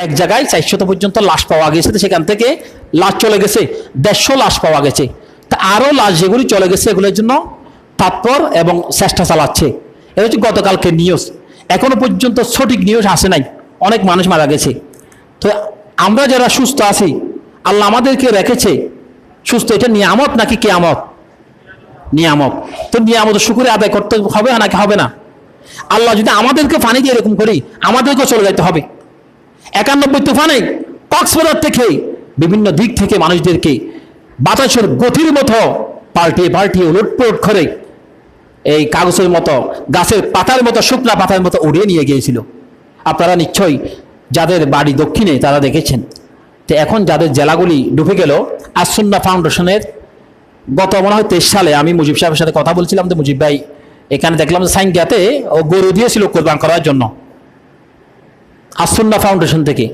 এক জায়গায় 400 পর্যন্ত লাশ পাওয়া গেছে, সেখান থেকে লাশ চলে গেছে 150 লাশ পাওয়া গেছে। তা আরো লাশ যেগুলি চলে গেছে এগুলোর জন্য তৎপর এবং চেষ্টা চালাচ্ছে। এটা হচ্ছে গতকালকে নিউজ, এখনো পর্যন্ত সঠিক নিউজ আসে নাই, অনেক মানুষ মারা গেছে। তো আমরা যারা সুস্থ আছি, আল্লাহ আমাদেরকে রেখেছে সুস্থ, এটা নিয়ামত নাকি কিয়ামত? নিয়ামত। তো নিয়ামত শুকরিয়া আদায় করতে হবে নাকি হবে না? আল্লাহ যদি আমাদেরকে পানি দিয়ে এরকম করি, আমাদেরকেও চলে যেতে হবে। 91 তুফানে কক্সবাজার থেকে বিভিন্ন দিক থেকে মানুষদেরকে বাতাসের গতির মতো পাল্টিয়ে পাল্টিয়ে উলটপালট করে এই কাগজের মতো, গাছের পাতার মতো, শুকনা পাতার মতো উড়িয়ে নিয়ে গিয়েছিল। আপনারা নিশ্চয়ই যাদের বাড়ি দক্ষিণে তারা দেখেছেন। তো এখন যাদের জেলাগুলি ডুবে গেল, আসুন্না ফাউন্ডেশনের গত মনে হয় 23 সালে আমি মুজিব সাহেবের সাথে কথা বলছিলাম। তো মুজিব ভাই এখানে দেখলাম যে সাইনগাতে ও গরু দিয়েছিল কোরবান করার জন্য আসুন্না ফাউন্ডেশন থেকে।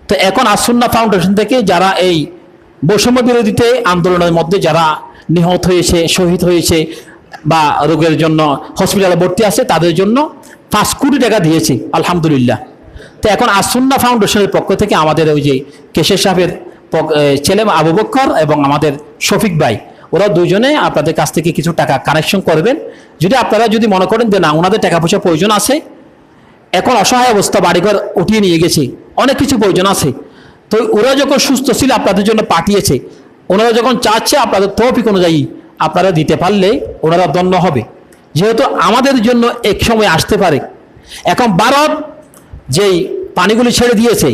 তো এখন আসুন্না ফাউন্ডেশন থেকে যারা এই বৈষম্য বিরোধীতে আন্দোলনের মধ্যে যারা নিহত হয়েছে, শহীদ হয়েছে বা রোগের জন্য হসপিটালে ভর্তি আছে, তাদের জন্য 5 কোটি টাকা দিয়েছে, আলহামদুলিল্লাহ। তো এখন আসুন্না ফাউন্ডেশনের পক্ষ থেকে আমাদের ওই যে কেশের সাহেবের ছেলে আবু বকর এবং আমাদের শফিক ভাই, ওরা দুইজনে আপনাদের কাছ থেকে কিছু টাকা কানেকশন করবেন। যদি আপনারা যদি মনে করেন যে না ওনাদের টাকা পয়সা প্রয়োজন আছে, এখন অসহায় অবস্থা, বাড়িঘর উঠিয়ে নিয়ে গেছে, অনেক কিছু প্রয়োজন আছে, তো ওরা যখন সুস্থ ছিল আপনাদের জন্য পাঠিয়েছে, ওনারা যখন চাচ্ছে আপনাদের তৌফিক অনুযায়ী আপনারা দিতে পারলে ওনারা ধন্য হবে। যেহেতু আমাদের জন্য এক সময় আসতে পারে। এখন ভারত যেই পানিগুলি ছেড়ে দিয়েছে,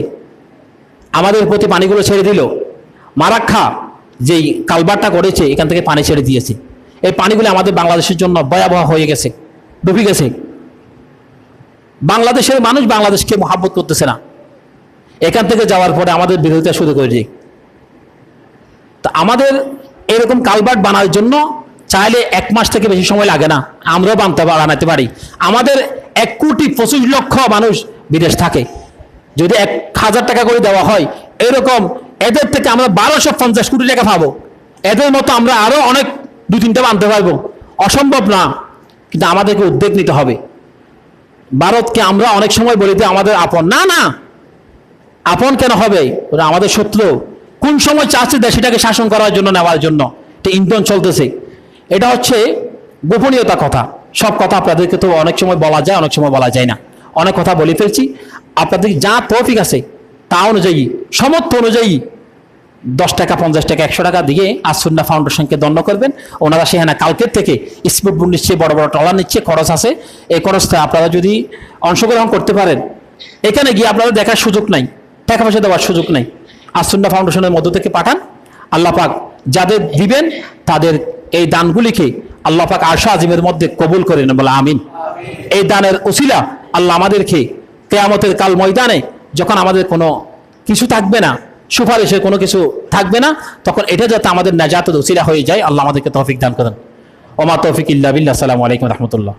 আমাদের প্রতি পানিগুলো ছেড়ে দিল, মারাক্ষা যেই কালভারটা করেছে এখান থেকে পানি ছেড়ে দিয়েছে, এই পানিগুলি আমাদের বাংলাদেশের জন্য ভয়াবহ হয়ে গেছে, ডুবে গেছে। বাংলাদেশের মানুষ বাংলাদেশকে মহাব্বত করতেছে না। এখান থেকে যাওয়ার পরে আমাদের বিরোধিতা শুরু করে দিই। তা আমাদের এরকম কালভার্ট বানার জন্য চাইলে 1 মাস থেকে বেশি সময় লাগে না, আমরাও বানাতে পারি। আমাদের 1,25,00,000 মানুষ বিদেশ থাকে, যদি 1,000 টাকা করে দেওয়া হয়, এরকম এদের থেকে আমরা 1250 কোটি টাকা পাবো। এদের মতো আমরা আরো অনেক 2-3টা বানতে পারবো, অসম্ভব না। কিন্তু আমাদেরকে উদ্যোগ নিতে হবে। ভারতকে আমরা অনেক সময় বলি যে আমাদের আপন, না না, আপন কেন হবে? ওরা আমাদের শত্রু। কোন সময় চাচ্ছে দেশটাকে শাসন করার জন্য, নেওয়ার জন্য এটা ইন্ধন চলতেছে। এটা হচ্ছে গোপনীয়তা কথা। সব কথা আপনাদেরকে তো অনেক সময় বলা যায়, অনেক সময় বলা যায় না। অনেক কথা বলে ফেলছি। আপনাদের যা তৌফিক আছে তা অনুযায়ী, সমর্থ অনুযায়ী 10 টাকা, 50 টাকা, 100 টাকা দিয়ে আসুন্না ফাউন্ডেশনকে ধন্য করবেন। ওনারা সেখানে কালকের থেকে স্পিড বোট নিচ্ছে, বড় বড় ট্রলার নিচ্ছে, খরচ আছে। এই খরচটা আপনারা যদি অংশগ্রহণ করতে পারেন, এখানে গিয়ে আপনারা দেখার সুযোগ নাই, টাকা পয়সা দেওয়ার সুযোগ নাই, আসুন্না ফাউন্ডেশনের মধ্য থেকে পাঠান। আল্লাহ পাক যাদের দিবেন তাদের এই দানগুলিকে আল্লাহ পাক আরশ আজিমের মধ্যে কবুল করে নেন, বলে আমিন। এই দানের উসিলা আল্লাহ আমাদেরকে কিয়ামতের কাল ময়দানে যখন আমাদের কোনো কিছু থাকবে না, সুপারিশের কোনো কিছু থাকবে না, তখন এটা যাতে আমাদের নাজাতের উসিলা হয়ে যায়, আল্লাহ আমাদেরকে তৌফিক দান করেন। ওমা তৌফিক ইল্লা বিল্লাহ। আসসালামু আলাইকুম রহমতুল্লাহ।